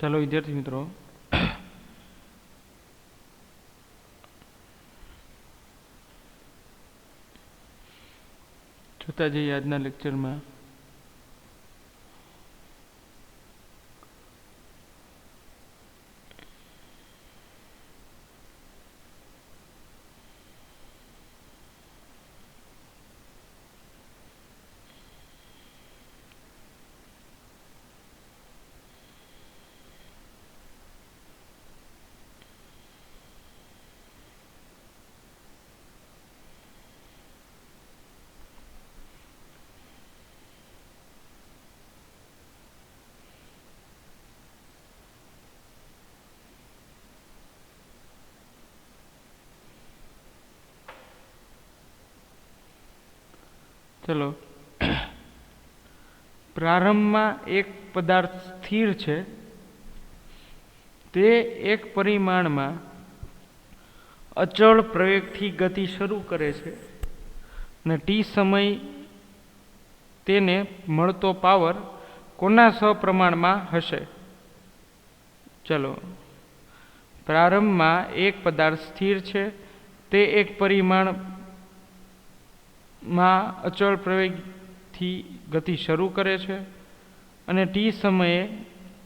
ચાલો વિદ્યાર્થી મિત્રો, જોતા જઈએ આજના લેક્ચરમાં ચલો પ્રારંભમાં એક પદાર્થ સ્થિર છે, તે એક પરિમાણમાં અચળ પ્રવેગથી ગતિ શરૂ કરે છે અને ટી સમય તેને મળતો પાવર કોના સપ્રમાણમાં હશે? ચલો, પ્રારંભમાં એક પદાર્થ સ્થિર છે, તે એક પરિમાણમાં અચળ પ્રવેગથી ગતિ શરૂ કરે છે અને ટી સમયે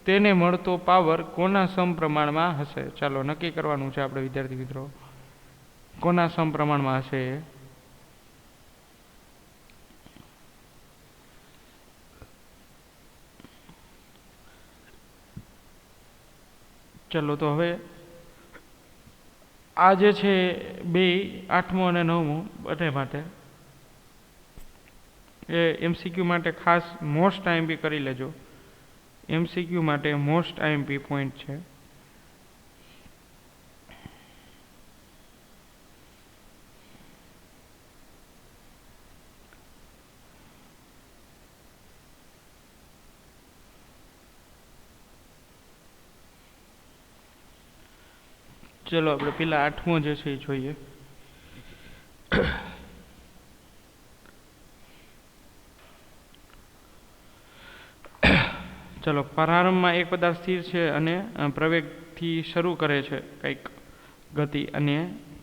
તેને મળતો પાવર કોના સમપ્રમાણમાં હશે? ચાલો નક્કી કરવાનું છે આપણે વિદ્યાર્થી મિત્રો, કોના સમપ્રમાણમાં હશે. ચલો તો હવે આ જે છે બે 8મો અને 9મો બંને માટે એ એમસીક્યુ માટે ખાસ મોસ્ટ આઈએમપી કરી લેજો. એમસીક્યુ માટે મોસ્ટ આઈએમપી પોઈન્ટ છે. ચલો આપણે પેલા 8મો જે છે એ જોઈએ. ચલો, પ્રારંભમાં એક પદાર્થ સ્થિર છે અને પ્રવેગથી શરૂ કરે છે કંઈક ગતિ, અને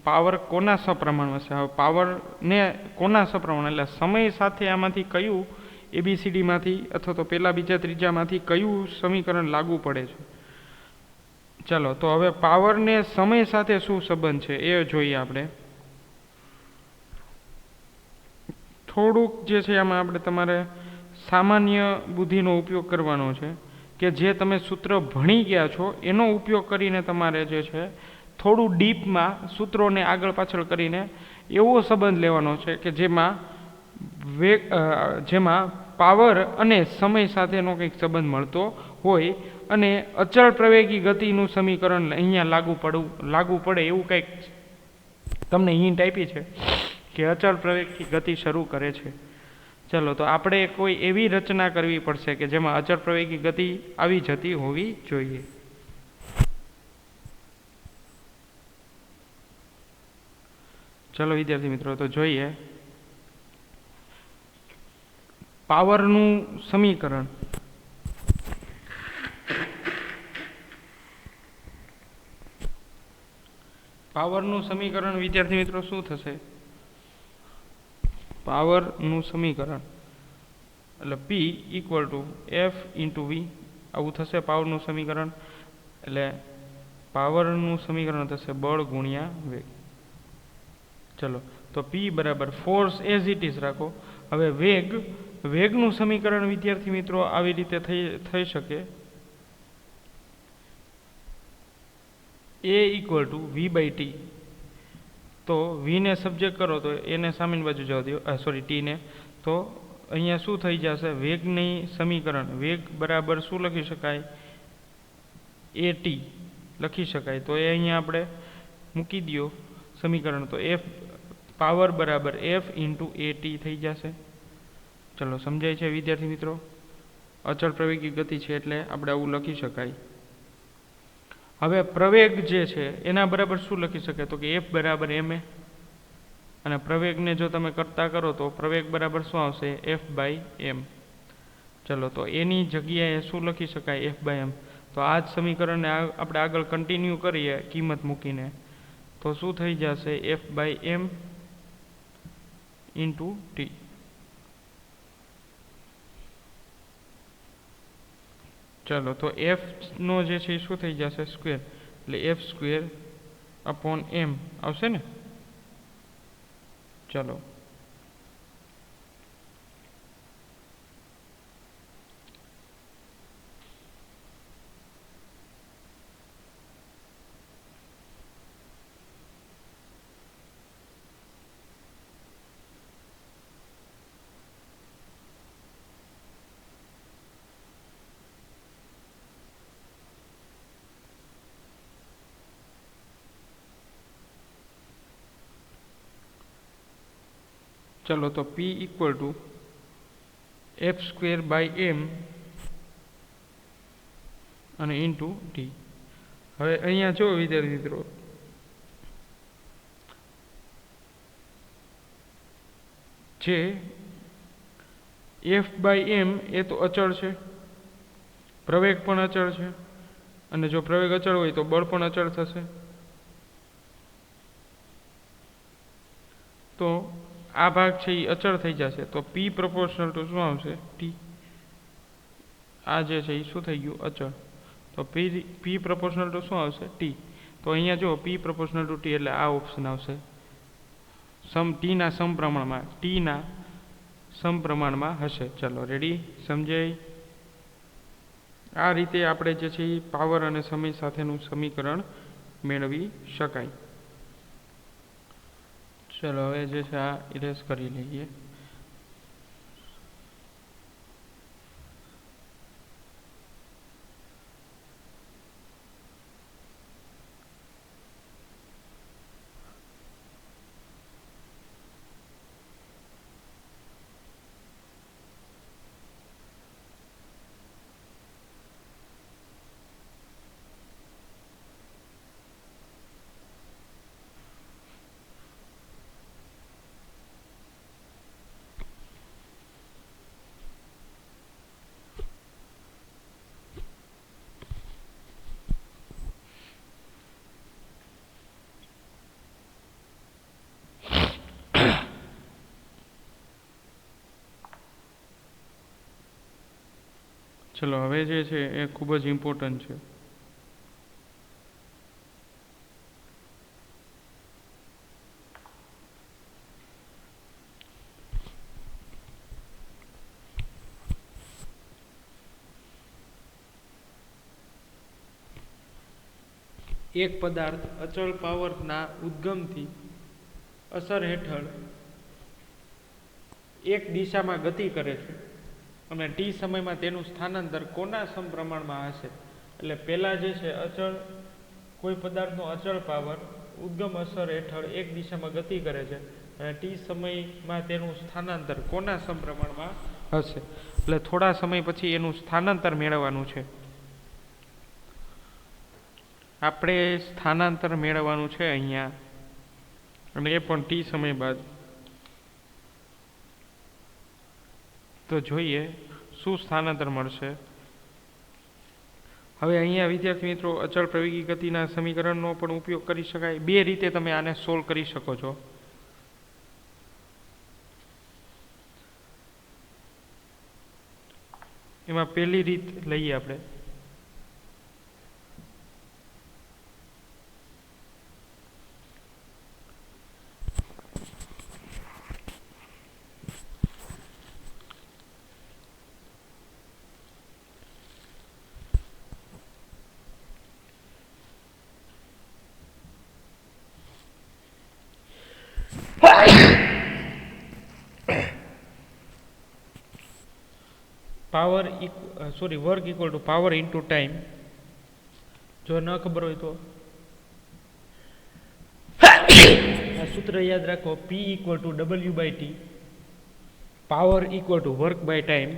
પાવર કોના સપ્રમાણમાં છે? હવે પાવરને કોના સપ્રમાણ એટલે સમય સાથે આમાંથી કયું ABCDમાંથી અથવા તો પહેલા બીજા ત્રીજામાંથી કયું સમીકરણ લાગુ પડે છે? ચાલો તો હવે પાવરને સમય સાથે શું સંબંધ છે એ જોઈએ આપણે. થોડુંક જે છે આમાં આપણે તમારે સામાન્ય બુદ્ધિનો ઉપયોગ કરવાનો છે કે જે તમે સૂત્ર ભણી ગયા છો એનો ઉપયોગ કરીને તમારે જે છે થોડું ડીપમાં સૂત્રોને આગળ પાછળ કરીને એવો સંબંધ લેવાનો છે કે જેમાં પાવર અને સમય સાથેનો કંઈક સંબંધ મળતો હોય અને અચળ પ્રવેગી ગતિનું સમીકરણ અહીંયા લાગુ પડે એવું કંઈક તમને હિન્ટ આપી છે કે અચળ પ્રવેગથી ગતિ શરૂ કરે છે. ચલો તો આપણે કોઈ એવી રચના કરવી પડશે કે જેમાં અચળ પ્રવેગી ગતિ આવી જતી હોવી જોઈએ. ચલો વિદ્યાર્થી મિત્રો, તો જોઈએ પાવરનું સમીકરણ. પાવરનું સમીકરણ વિદ્યાર્થી મિત્રો શું થશે? પાવરનું સમીકરણ એટલે P = F × V આવું થશે પાવરનું સમીકરણ. એટલે પાવરનું સમીકરણ થશે બળ ગુણ્યા વેગ. ચલો તો P બરાબર ફોર્સ એઝ ઇટ ઇઝ રાખો. હવે વેગનું સમીકરણ વિદ્યાર્થી મિત્રો આવી રીતે થઈ શકે A = V/T. તો વીને સબ્જેક્ટ કરો તો એને સામેની બાજુ જવા દો, ટીને. તો અહીંયા શું થઈ જશે? વેગની સમીકરણ વેગ બરાબર શું લખી શકાય? AT લખી શકાય. તો એ અહીંયા આપણે મૂકી દો સમીકરણ, તો પાવર બરાબર F × AT થઈ જશે. ચલો સમજાય છે વિદ્યાર્થી મિત્રો? અચળ પ્રવેગી ગતિ છે એટલે આપણે આવું લખી શકાય. હવે પ્રવેગ જે છે એના બરાબર શું લખી શકાય? તો કે F = ma, અને પ્રવેગને જો તમે કરતા કરો તો પ્રવેગ બરાબર શું આવશે? F/m. ચલો તો એની જગ્યાએ શું લખી શકાય? F/m. તો આ જ સમીકરણને આપણે આગળ કન્ટિન્યુ કરીએ કિંમત મૂકીને, તો શું થઈ જશે? F/m into T. ચાલો, તો f નો જે છે એ શું થઈ જશે? સ્ક્વેર, એટલે F²/m આવશે ને. ચાલો, ચલો, તો P = F²/m અને ઇન્ટુ ટી. હવે અહીંયા જો વિદ્યાર્થી મિત્રો, જે F/m એ તો અચળ છે, પ્રવેગ પણ અચળ છે, અને જો પ્રવેગ અચળ હોય તો બળ પણ અચળ થશે. તો આ ભાગ છે એ અચળ થઈ જશે, તો P પ્રોપોર્શનલ ટુ શું આવશે? ટી. આ જે છે એ શું થઈ ગયું? અચળ. તો P પ્રોપોર્શનલ ટુ શું આવશે? ટી. તો અહીંયા જો P પ્રોપોર્શનલ ટુ ટી એટલે આ ઓપ્શન આવશે, ટીના સમપ્રમાણમાં, ટીના સમપ્રમાણમાં હશે. ચલો, રેડી? સમજાય? આ રીતે આપણે જે છે એ પાવર અને સમય સાથેનું સમીકરણ મેળવી શકાય. ચલો, હવે જે છે આ ઇરેઝ કરી લઈએ. ચલો, હવે જે છે એ ખૂબ જ ઇમ્પોર્ટન્ટ છે. એક પદાર્થ અચળ પાવરના ઉદ્ગમથી અસર હેઠળ એક દિશામાં ગતિ કરે છે અને ટી સમયમાં તેનું સ્થાનાંતર કોના સમપ્રમાણમાં હશે? એટલે પહેલાં જે છે અચળ, કોઈ પદાર્થનો અચળ પાવર ઉદ્ગમ અસર હેઠળ એક દિશામાં ગતિ કરે છે અને ટી સમયમાં તેનું સ્થાનાંતર કોના સમપ્રમાણમાં હશે? એટલે થોડા સમય પછી એનું સ્થાનાંતર મેળવવાનું છે. આપણે સ્થાનાંતર મેળવવાનું છે અહીંયા, અને એ પણ ટી સમય બાદ. તો જોઈએ શું સ્થાનાંતર મળશે. હવે અહીંયા વિદ્યાર્થી મિત્રો અચળ પ્રવેગી ગતિના સમીકરણનો પણ ઉપયોગ કરી શકાય. બે રીતે તમે આને સોલ્વ કરી શકો છો. એમાં પહેલી રીત લઈએ આપણે. Work equal to power into time. જો ન ખબર હોય તો આ સૂત્ર યાદ રાખો. P = W/T, power equal to work by time.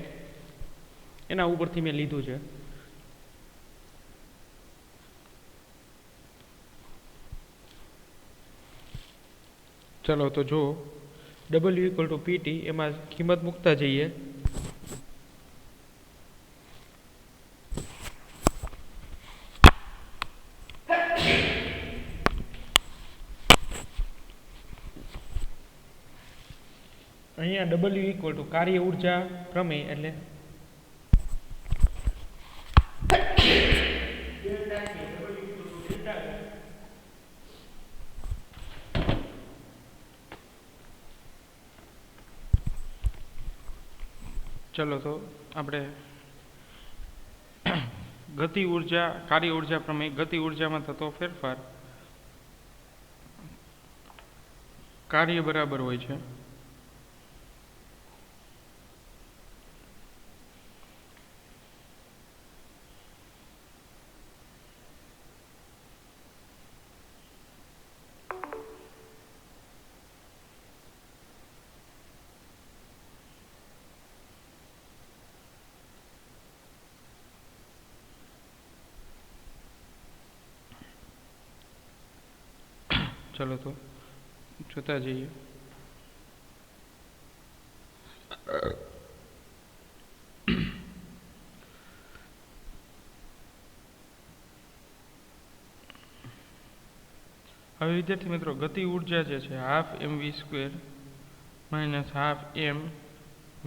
એના ઉપરથી મેં લીધું છે. ચલો, તો જો W = PT, એમાં કિંમત મૂકતા જઈએ. અહીંયા ડબલ્યુ ઇક્વલ ટુ કાર્ય ઉર્જા પ્રમેય એટલે ચલો તો આપણે ગતિ ઉર્જા કાર્ય ઉર્જા પ્રમેય ગતિ ઉર્જામાં થતો ફેરફાર કાર્ય બરાબર હોય છે चलो तो જોતા જઈએ હવે વિદ્યાર્થી મિત્રો ગતિ ઉર્જા જે છે half mv² minus half m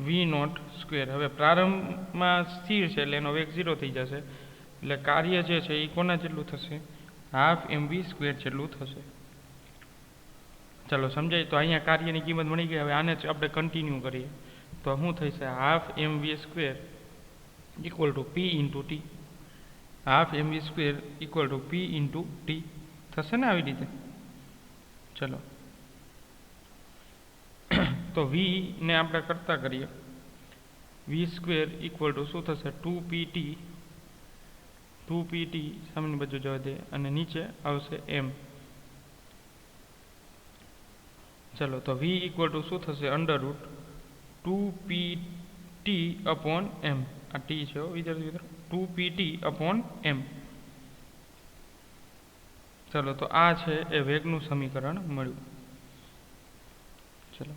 v0² હવે પ્રારંભમાં સ્થિર છે એટલે એનો વેગ 0 થઈ જશે એટલે કાર્ય જે છે એ કોના જેટલું થશે હાફ mv² જેટલું થશે ચાલો સમજાય તો અહીંયા કાર્યની કિંમત મળી ગઈ હવે આને જ આપણે કન્ટિન્યુ કરીએ તો શું થશે half mv² equal to p into T half mv² equal to p into T થશે ને આવી રીતે ચલો તો v ને આપણે કરતા કરીએ v² ઇક્વલ ટુ શું થશે 2pt સામેની બાજુ જવા દે અને નીચે આવશે m चलो तो v इक्वल टू शू थे under root 2pt upon m आ t है विद्यार्थी मित्रों 2pt अपॉन m चलो तो आ है ए वेगनु समीकरण मळ्युं चलो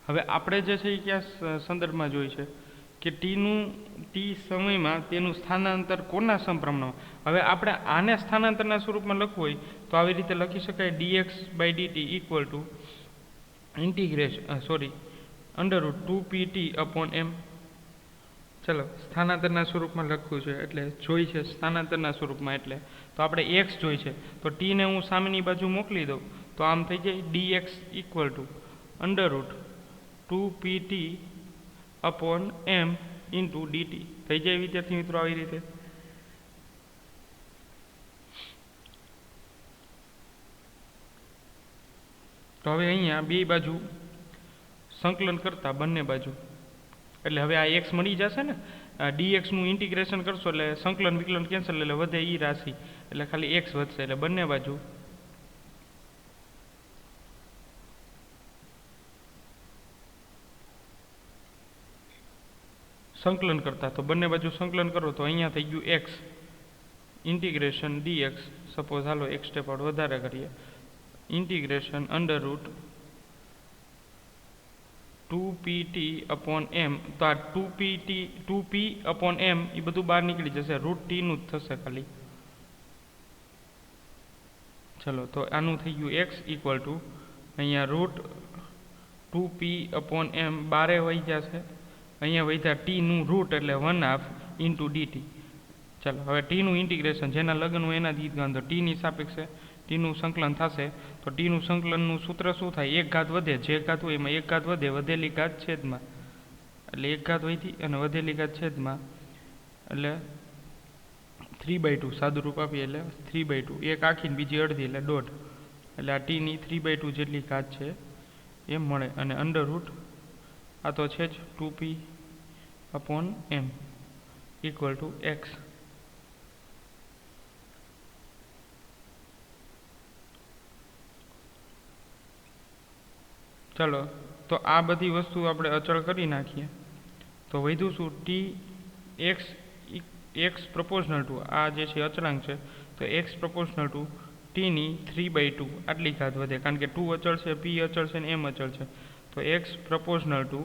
हवे आपणे जे छे क्या संदर्भ में जोई छे कि टी समय में तेनु स्थानांतर कोना समप्रमाण हवे आपणे आने स्थानांतरना स्वरूपमां लखवुं होय तो आवी रीते लखी शकाय dx/dt equal to integration under root 2pt upon m चलो स्थानांतरना स्वरूपमां लखवुं छे एटले जोई छे स्थानांतरना स्वरूपमां एटले तो आपणे x जोई छे तो t ने हूँ सामेनी बाजू मोकली दऊं तो आम थई जाय dx equal to under root 2pt upon m into dt थई जाए विद्यार्थी मित्रों आई रीते तो हवे अहींया बे बाजू संकलन करता बंने बाजू एटले हवे आ x मळी जशे ने dx नु इंटीग्रेशन करशो एटले संकलन विकलन केन्सल एटले वधे ई राशि एटले खाली x वधशे एटले बंने बाजू संकलन करता तो बने बाजू संकलन करो तो अहींया थई गयुं x इंटीग्रेशन dx सपोज हालो एक स्टेप आउट वधारे करीए integration under root 2pt upon m तो आ 2p अपॉन m ये बधु बहार निकली जशे रूट t नु थशे खाली चलो तो आनु थई गयुं x इक्वल टू अहींया रूट 2p अपॉन m बारे वही जशे अहींया वध्या t नु रूट एटले 1/2 इंटू dt चलो हवे t नु इंटीग्रेशन जेना लगन एना दीद गांधो t नी सापेक्षे t नु संकलन थशे तो t नु संकलन नु सूत्र शुं थाय एक घात वधे जे घात होय एमां एक घात वधे वधेली घात छेदमां एटले एक घात वधी अने वधेली घात छेदमां एटले 3/2 सादुं रूप आपीए एटले 3/2 एक आखी ने बीजी अर्धी एटले दોઢ एटले आ t नी 3/2 जेटली घात छे एम मळे अने अंडर रूट आ तो है 2p upon m equal to x चलो तो आ बधी वस्तु आपणे अचल करी नाखीए तो वधु शू t x प्रपोर्शनल टू आ जे छे अचलांक छे तो x प्रपोर्शनल टू t नी 3/2 आटली घात वधे कारण के 2 अचल छे p अचल छे ने m अचल छे तो x प्रपोर्शनल टू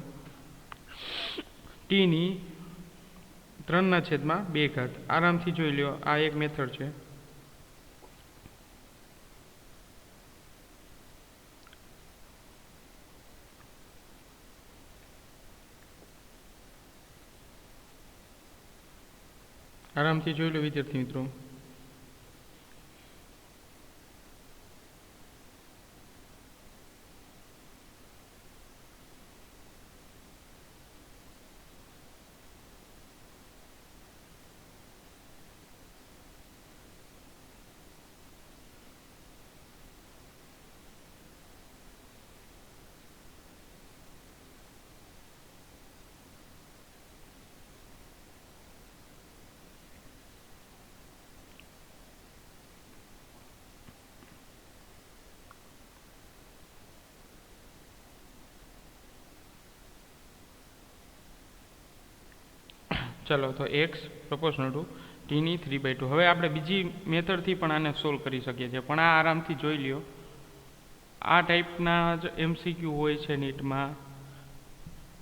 t नी 3/2 घात आराम थी जोई लो आ एक मेथड है આરામથી જોઈ લો વિદ્યાર્થી મિત્રો. ચલો તો x proportional to t ની 3/2. હવે આપણે બીજી મેથડથી પણ આને સોલ્વ કરી શકીએ છીએ, પણ આ આરામથી જોઈ લ્યો. આ ટાઈપના જ MCQ હોય છે નીટમાં.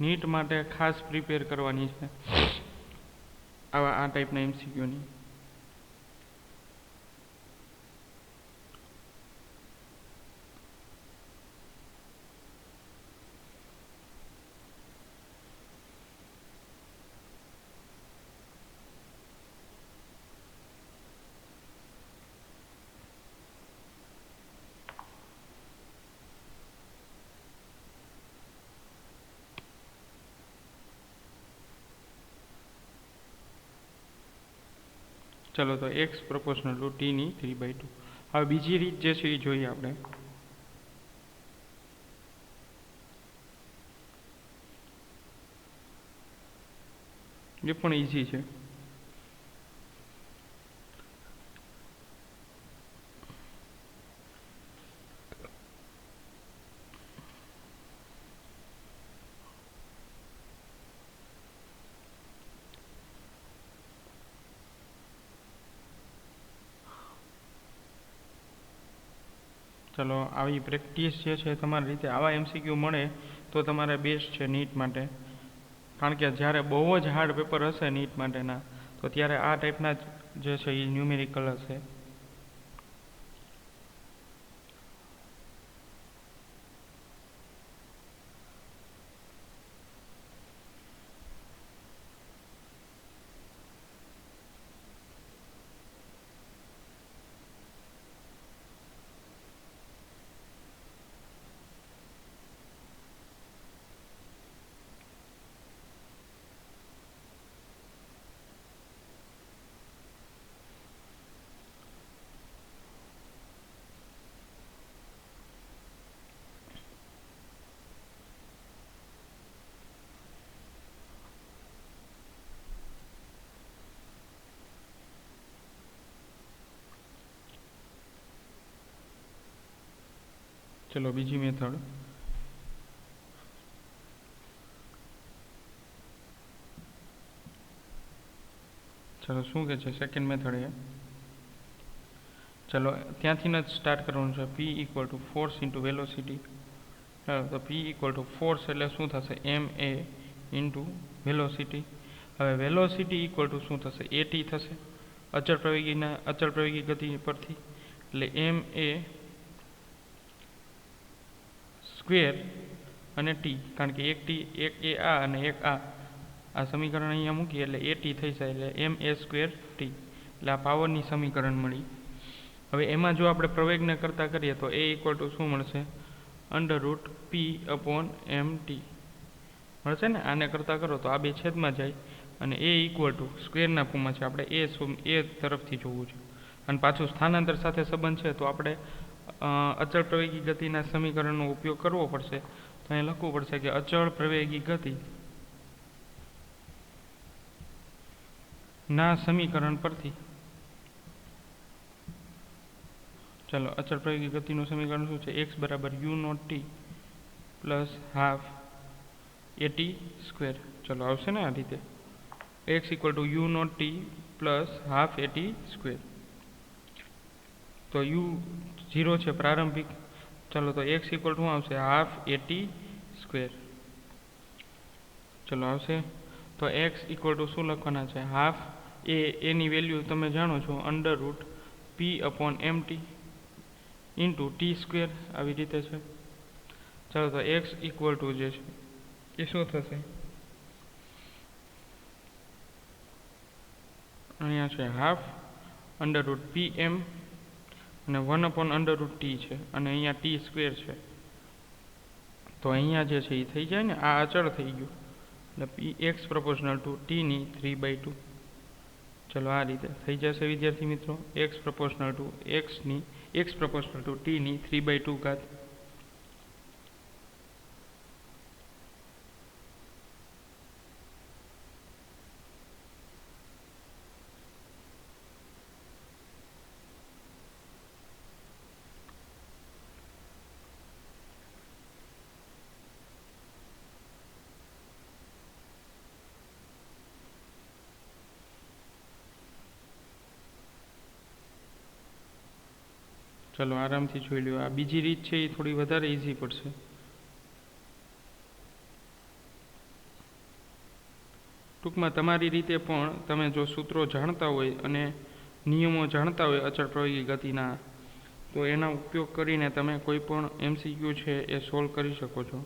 નીટ માટે ખાસ પ્રિપેર કરવાની છે આ ટાઈપના MCQની. ચલો તો x proportional to t ની 3/2. હવે બીજી રીત જે છે એ જોઈએ આપણે. એ પણ ઈઝી છે. ચલો આવી પ્રેક્ટિસ જે છે તમારી રીતે આવા MCQ મળે તો તમારે બેસ્ટ છે નીટ માટે. કારણ કે જ્યારે બહુ જ હાર્ડ પેપર હશે નીટ માટેના, તો ત્યારે આ ટાઈપના જે છે એ ન્યુમેરિકલ હશે. ચલો બીજી મેથડ. ચલો શું કે છે સેકન્ડ મેથડ એ. ચલો ત્યાંથી જ સ્ટાર્ટ કરવાનું છે. p equal to force into velocity. તો p ઇક્વલ ટુ ફોર્સ એટલે શું થશે? ma into velocity. હવે વેલોસિટી ઇક્વલ ટુ શું થશે? at થશે અચળ પ્રવેગી ગતિ પરથી. એટલે ma સ્ક્વેર અને t, કારણ કે એક એ આ અને એક આ સમીકરણ અહીંયા મૂકીએ એટલે at થઈ જાય, એટલે ma સ્ક્વેર t. એટલે આ પાવરની સમીકરણ મળી. હવે એમાં જો આપણે પ્રવેગને કરતા કરીએ તો a ઇક્વલ ટુ શું મળશે? √p/mt મળશે ને. આને કરતા કરો તો આ બે છેદમાં જાય અને a ઇક્વલ ટુ સ્ક્વેરના ફોર્મમાં છે. આપણે એ તરફથી જોવું છે. અને પાછું સ્થાનાંતર સાથે સંબંધ છે તો આપણે અચળ પ્રવેગી ગતિના સમીકરણનો ઉપયોગ કરવો પડશે. તો અહીં લખવું પડશે કે અચળ પ્રવેગી ગતિ ના સમીકરણ પરથી. ચલો અચળ પ્રવેગી ગતિનું સમીકરણ શું છે? x બરાબર u0t plus half at square. ચલો આવશે ને આ રીતે. x equal to u0t plus half at square. તો u 0 છે પ્રારંભિક. ચલો તો x ઇક્વલ ટુ આવશે હાફ at સ્ક્વેર. ચલો આવશે. તો x ઇક્વલ ટુ શું લખવાના છે? હાફ એની વેલ્યુ તમે જાણો છો, √p/mt ઇન્ટુ ટી સ્ક્વેર. આવી રીતે છે. ચાલો તો x ઇક્વલ ટુ જે છે એ શું થશે? અહીંયા છે હાફ √pm અને 1/√t છે અને અહીંયા t સ્ક્વેર છે. તો અહીંયા જે છે એ થઈ જાય ને, આ અચળ થઈ ગયું એટલે x proportional to t ની 3/2. ચલો આ રીતે થઈ જશે વિદ્યાર્થી મિત્રો, x proportional to t ની 3/2 ઘાત. ચલો આરામથી જોઈ લો. આ બીજી રીત છે એ થોડી વધારે ઇઝી પડશે. ટૂંકમાં તમારી રીતે પણ તમે જો સૂત્રો જાણતા હોય અને નિયમો જાણતા હોય અચળ પ્રવાહી ગતિના, તો એના ઉપયોગ કરીને તમે કોઈ પણ MCQ છે એ સોલ્વ કરી શકો છો.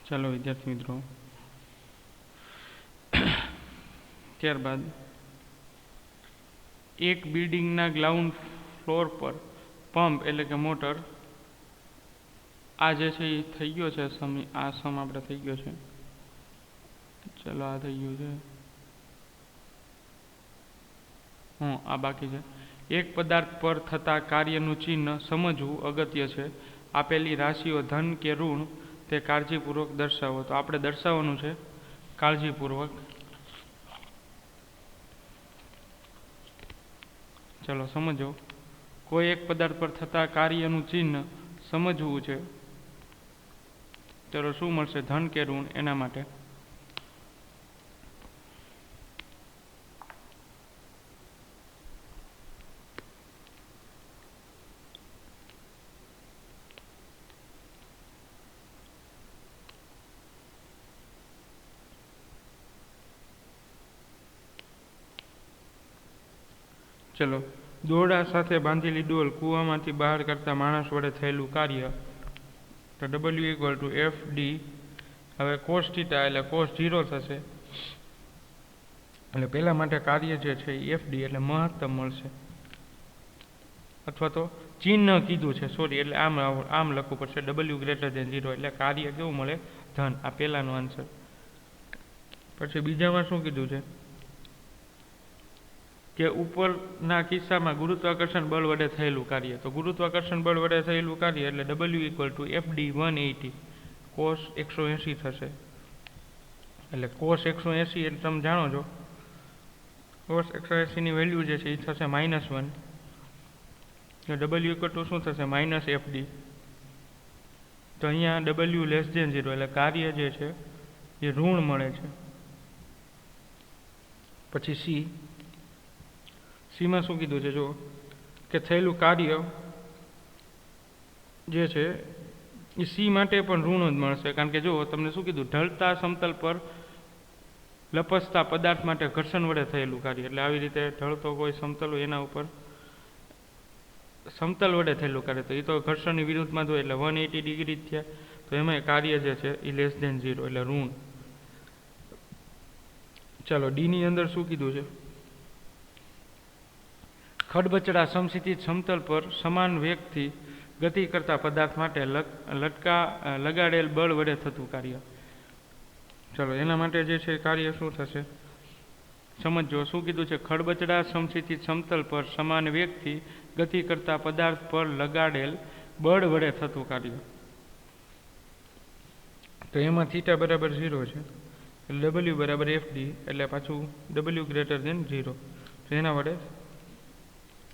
ચાલો વિદ્યાર્થી મિત્રો, ત્યારબાદ એક બિલ્ડિંગના ગ્રાઉન્ડ ફ્લોર પર પંપ એટલે કે મોટર, આ જે છે એ થઈ ગયો છે સમ, આ સમ આપણે થઈ ગયો છે. ચલો આ થઈ ગયું છે, આ બાકી છે. એક પદાર્થ પર થતા કાર્યનું ચિહ્ન સમજવું અગત્ય છે. આપેલી રાશિઓ ધન કે ઋણ તે કાળજીપૂર્વક દર્શાવો. તો આપણે દર્શાવવાનું છે કાળજીપૂર્વક. ચલો સમજો. કોઈ એક પદાર્થ પર થતા કાર્યનું ચિહ્ન સમજવું છે. ચલો શું મળશે, ધન કે ઋણ, એના માટે ચલો દોરડા સાથે બાંધેલી ડોલ કૂવામાંથી બહાર કરતા માણસ વડે થયેલું કાર્ય. તો W = FD. હવે cos θ એટલે cos 0 થશે, એટલે પહેલા માટે કાર્ય જે છે એ FD એટલે મહત્તમ મળશે. અથવા તો ચિહ્ન કીધું છે, સોરી, એટલે આમ લખવું પડશે, W > 0 એટલે કાર્ય કેવું મળે, ધન. આ પહેલાનો આન્સર. પછી બીજામાં શું કીધું છે કે ઉપરના કિસ્સામાં ગુરુત્વાકર્ષણ બળ વડે થયેલું કાર્ય. તો ગુરુત્વાકર્ષણ બળ વડે થયેલું કાર્ય એટલે W = FD 180 cos 180 થશે. એટલે cos 180 એટલે તમે જાણો છો, cos 180 ની વેલ્યુ જે છે એ થશે -1. W = શું થશે, -FD. તો અહીંયા W < 0 એટલે કાર્ય જે છે એ ઋણ મળે છે. પછી સીમાં શું કીધું છે, જો કે થયેલું કાર્ય જે છે એ સી માટે પણ ઋણ જ મળશે. કારણ કે જો તમને શું કીધું, ઢળતા સમતલ પર લપસતા પદાર્થ માટે ઘર્ષણ વડે થયેલું કાર્ય. એટલે આવી રીતે ઢળતો કોઈ સમતલ હોય એના ઉપર સમતલ વડે થયેલું કાર્ય, તો એ તો ઘર્ષણની વિરુદ્ધમાં જ હોય એટલે 180 ડિગ્રી થયા. તો એમાં કાર્ય જે છે એ < 0 એટલે ઋણ. ચાલો ડી ની અંદર શું કીધું છે, ખડબચડા સમસ્થિત સમતલ પર સમાન વેગથી ગતિ કરતા પદાર્થ માટે લગાડેલ બળ વડે થતું કાર્ય. ચલો એના માટે જે છે કાર્ય શું થશે સમજો. શું કીધું છે, ખડબચડા સમસ્થિત સમતલ પર સમાન વેગથી ગતિ કરતા પદાર્થ પર લગાડેલ બળ વડે થતું કાર્ય. તો એમાં θ = 0 છે, W = FD એટલે પાછું W > 0. તો એના વડે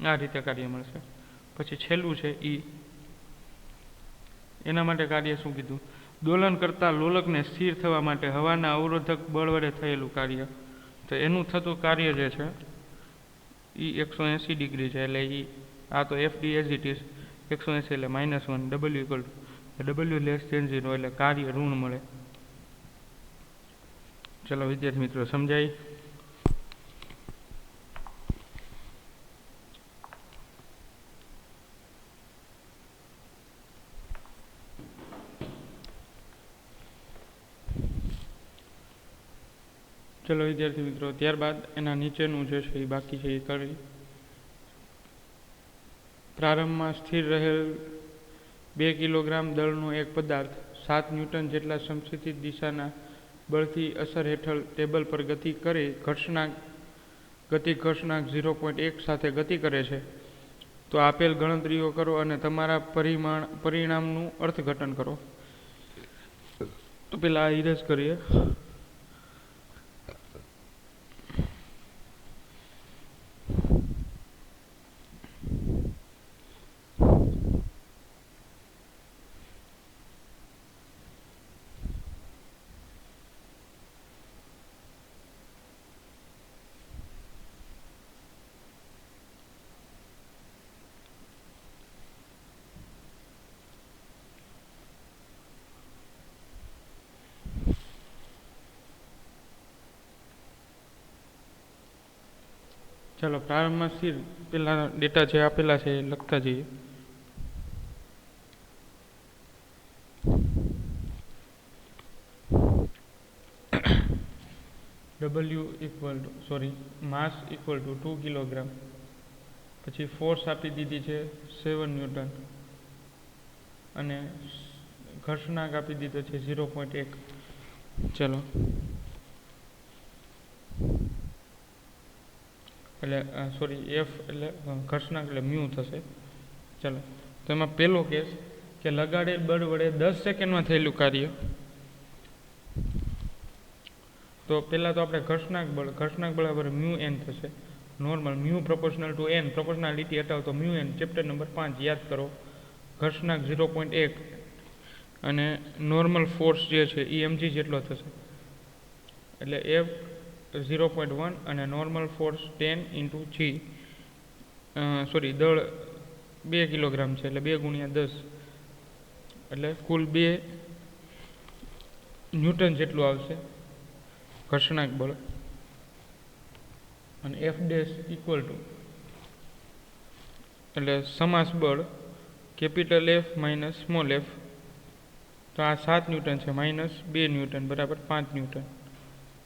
આ રીતે કાર્ય મળશે. પછી છેલ્લું છે ઈ. એના માટે કાર્ય શું કીધું, દોલન કરતા લોલકને સ્થિર થવા માટે હવાના અવરોધક બળ વડે થયેલું કાર્ય. તો એનું થતું કાર્ય જે છે એ 180 ડિગ્રી છે. એટલે આ તો FD as it is 180 એટલે -1, W W <0 એટલે કાર્ય ઋણ મળે. ચલો વિદ્યાર્થી મિત્રો સમજાય. ચલો વિદ્યાર્થી મિત્રો ત્યારબાદ એના નીચેનું જે છે એ બાકી છે એ કરી. પ્રારંભમાં સ્થિર રહેલ 2 કિલોગ્રામ દળનો એક પદાર્થ 7 ન્યૂટન જેટલા સમસ્થિત દિશાના બળથી અસર હેઠળ ટેબલ પર ગતિ કરે ઘર્ષણાંક 0.1 સાથે ગતિ કરે છે. તો આપેલ ગણતરીઓ કરો અને તમારા પરિણામનું અર્થઘટન કરો. તો પેલા આ ઇરેઝ કરીએ. ચાલો પ્રારંભમાં સ્થિર પેલા ડેટા જે આપેલા છે એ લખતા જઈએ. માસ ઇક્વલ ટુ 2 કિલોગ્રામ. પછી ફોર્સ આપી દીધી છે 7 ન્યૂટન અને ઘર્ષણાંક આપી દીધો છે 0.1. ચલો એટલે એફ એટલે ઘર્ષણાંક એટલે મ્યુ થશે. ચલો તો એમાં પહેલો કેસ કે લગાડેલ બળ વડે 10 સેકન્ડમાં થયેલું કાર્ય. તો પહેલાં તો આપણે ઘર્ષણાંક બરાબર મ્યુ એન થશે. Normal mu proportional to N, પ્રોપોર્શનાલિટી હટાવો તો મ્યુ એન, ચેપ્ટર નંબર 5 યાદ કરો. ઘર્ષણાંક 0.1 અને નોર્મલ ફોર્સ જે છે એ mg જેટલો થશે. એટલે એફ 0.1 અને નોર્મલ ફોર્સ 10 × g દળ 2 કિલોગ્રામ છે એટલે 2 × 10 એટલે કુલ 2 ન્યૂટન જેટલું આવશે ઘર્ષણાંક બળ. અને એફ ડેશ ઇક્વલ ટુ એટલે સમાસ બળ capital F minus small F. તો આ 7 ન્યૂટન છે માઇનસ 2 ન્યૂટન બરાબર 5 ન્યૂટન.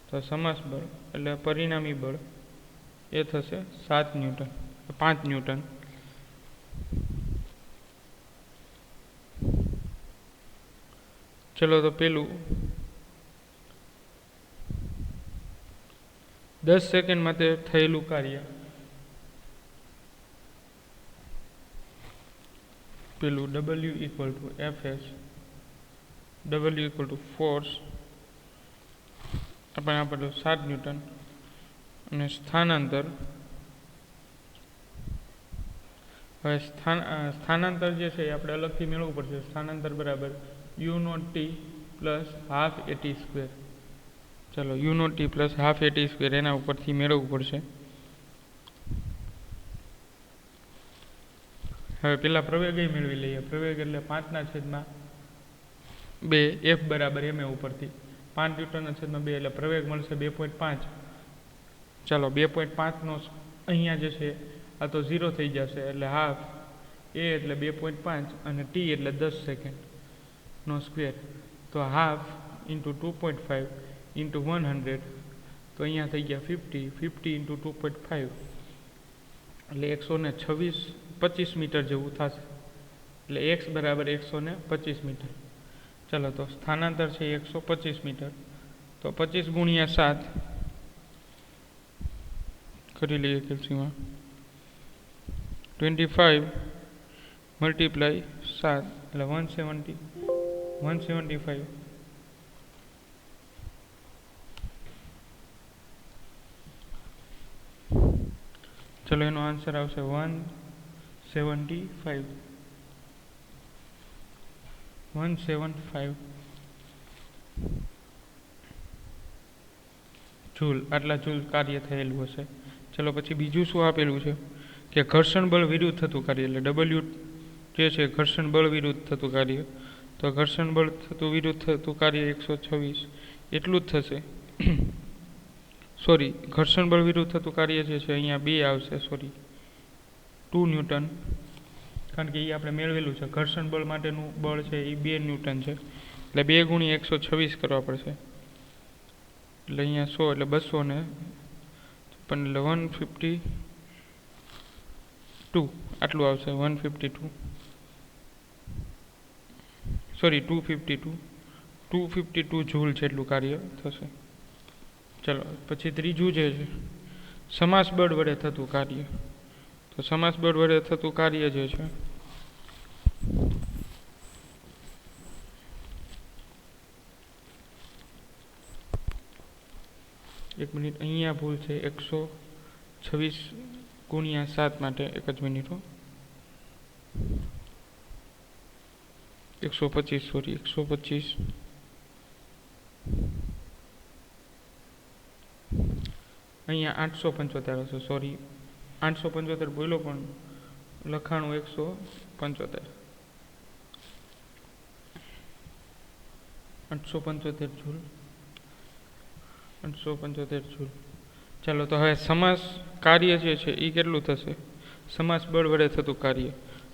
તો સમાસ બળ એટલે પરિણામી બળ એ થશે 7 ન્યૂટન 5 ન્યૂટન. ચલો તો પેલું 10 સેકન્ડ માટે થયેલું કાર્ય. પેલું W equal to FS, W equal to force આપણે આપેલું 7 ન્યૂટન અને સ્થાનાંતર. હવે સ્થાનાંતર જે છે એ આપણે અલગથી મેળવવું પડશે. સ્થાનાંતર બરાબર u0t plus half at square. ચલો u0t plus half at square એના ઉપરથી મેળવવું પડશે. હવે પેલા પ્રવેગ મેળવી લઈએ. પ્રવેગ એટલે 5/2 f બરાબર ma ઉપરથી 5 ન્યૂટનના છેદમાં 2 એટલે પ્રવેગ મળશે 2.5. ચાલો 2.5 નો અહીંયા જે છે આ તો 0 થઈ જશે એટલે હાફ a એટલે 2.5 અને t એટલે 10 સેકન્ડ નો સ્ક્વેર. તો હાફ ઇન્ટુ 2.5 ઇન્ટુ 100 તો અહીંયા થઈ ગયા 50 ઇન્ટુ 2.5 એટલે 125 મીટર જેવું થશે. એટલે x બરાબર 125 મીટર. ચાલો તો સ્થાનાંતર છે 125 મીટર. તો 25 × 7 કરી લઈએ કેલ્સીમાં 25 મલ્ટીપ્લાય 7 એટલે 175. ચલો એનો આન્સર આવશે 175 જૂલ. આટલા જૂલ કાર્ય થયેલું હશે. ચલો પછી બીજું શું આપેલું છે કે ઘર્ષણ બળ વિરુદ્ધ થતું કાર્ય એટલે W જે છે ઘર્ષણ બળ વિરુદ્ધ થતું કાર્ય, તો ઘર્ષણ બળ થતું વિરુદ્ધ થતું કાર્ય 126 એટલું જ થશે. સોરી, ઘર્ષણ બળ વિરુદ્ધ થતું કાર્ય જે છે અહીંયા 2 આવશે, સોરી 2 ન્યૂટન, કારણ કે એ આપણે મેળવેલું છે. ઘર્ષણ બળ માટેનું બળ છે એ 2 ન્યૂટન છે, એટલે 2 ગુણ્યા 126 કરવા પડશે. એટલે અહીંયા 100 એટલે 200 ને પણ એટલે 152 આટલું આવશે. 152 સોરી 252 જૂલ જેટલું કાર્ય થશે. ચલો પછી ત્રીજું જે છે સમાસ બળ વડે થતું કાર્ય. તો સમાસ બળ વડે થતું કાર્ય જે છે એક મિનિટ, અહીંયા ભૂલ છે. 126 ગુણ્યા 7 માટે એક જ મિનિટ. 125 સોરી 125 અહીંયા 875 હશે. સોરી 875 બોલો પણ લખાણું 175 875 જૂલ 875 જૂલ. ચાલો તો હવે સમાસ કાર્ય જે છે એ કેટલું થશે? સમાસ બળ વડે થતું કાર્ય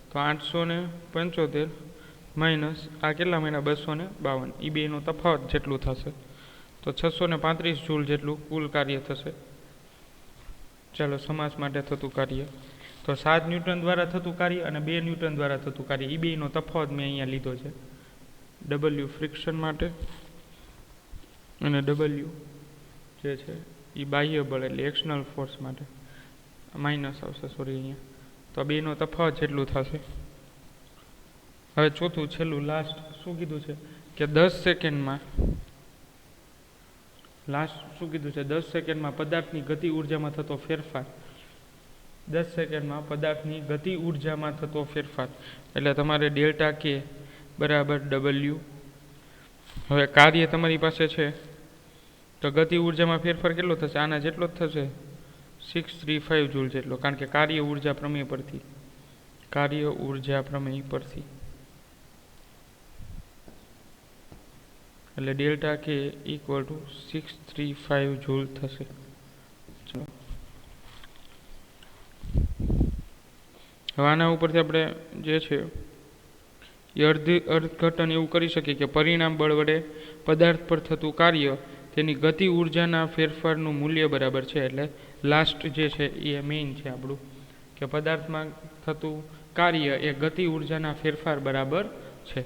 તો 875 માઇનસ આ કેટલા મહિના 252, એ બેનો તફાવત જેટલું થશે, તો 635 જૂલ જેટલું કુલ કાર્ય થશે. ચાલો સમાસ માટે થતું કાર્ય તો 7 ન્યૂટન દ્વારા થતું કાર્ય અને 2 ન્યૂટન દ્વારા થતું કાર્ય, એ બેનો તફાવત મેં અહીંયા લીધો છે. W ફ્રિક્શન માટે અને W જે છે એ બાહ્ય બળ એટલે એક્સટર્નલ ફોર્સ માટે માઇનસ આવશે, સોરી અહીંયા. તો આ બેનો તફાવત જેટલું થશે. હવે ચોથું છેલ્લું લાસ્ટ શું કીધું છે કે 10 સેકન્ડમાં શું કીધું છે 10 સેકન્ડમાં પદાર્થની ગતિ ઉર્જામાં થતો ફેરફાર. 10 સેકન્ડમાં પદાર્થની ગતિ ઉર્જામાં થતો ફેરફાર એટલે તમારે ડેલ્ટા કે બરાબર W. હવે કાર્ય તમારી પાસે છે તો ગતિ ઉર્જામાં ફેરફાર કેટલો થશે? આના જેટલો જ થશે, 635 જૂલ જેટલો, કારણ કે કાર્ય ઉર્જા પ્રમેય પરથી એટલે ડેલ્ટા કે ઇક્વલ ટુ 635 જૂલ થશે. ચલો હવે આના ઉપરથી આપણે જે છે એ અર્થઘટન એવું કરી શકીએ કે પરિણામ બળ વડે પદાર્થ પર થતું કાર્ય તેની ગતિ ઉર્જાના ફેરફારનું મૂલ્ય બરાબર છે. એટલે લાસ્ટ જે છે એ મેઇન છે આપણું, કે પદાર્થમાં થતું કાર્ય એ ગતિ ઉર્જાના ફેરફાર બરાબર છે.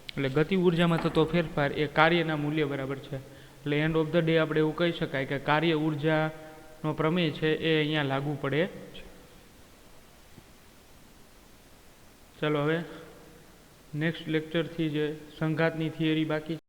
એટલે ગતિ ઉર્જામાં થતો ફેરફાર એ કાર્યના મૂલ્ય બરાબર છે. એટલે એન્ડ ઓફ ધ ડે આપણે એવું કહી શકાય કે કાર્ય ઉર્જાનો પ્રમેય છે એ અહીંયા લાગુ પડે છે. ચાલો હવે નેક્સ્ટ લેક્ચરથી જે સંઘાતની થિયરી બાકી